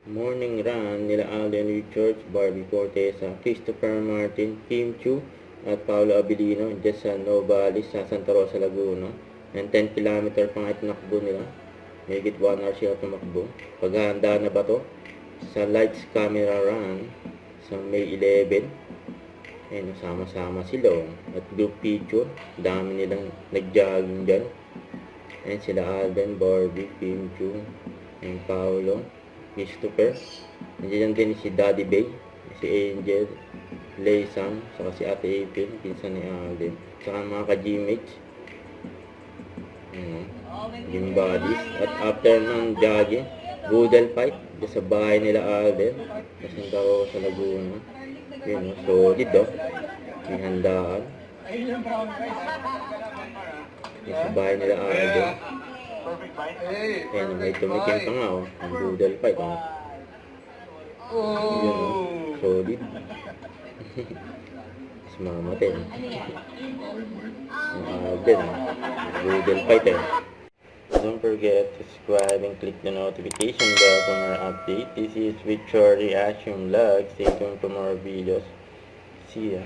Morning run nila Alden Richards, Barbie Fortesa, Christopher Martin, Kim Chu, at Paolo Abilino dyan sa Novales sa Santa Rosa, Laguna. And 10 km pa nga itinakbo nila. Higit 1 hour sila tumakbo. Paghahanda na ba to? Sa lights camera run sa May 11. Ayun, sama-sama sila. At group picture. Dami nilang nag-jogging dyan. Ayun sila Alden, Barbie, Kim Chu, and Paolo, Christopher. Nandiyan din si Daddy Bay, si Angel, Laysam, saka si Ate April, pinsan ni Alden. Saka mga ka-gmates. Gym bodies. At after ng jogging, boodle fight sa bahay nila Alden. Kasi daw sa Laguna. Yun, solid do. May handaan. Sa bahay nila Alden. Ayan, may tumikim pa nga ang boodle fight. Yun, solid. Mas mamatin. Ang Alden, boodle fight Don't forget to subscribe and click the notification bell for more updates. This is Victor Reaction Vlog. Stay tuned for more videos. See ya.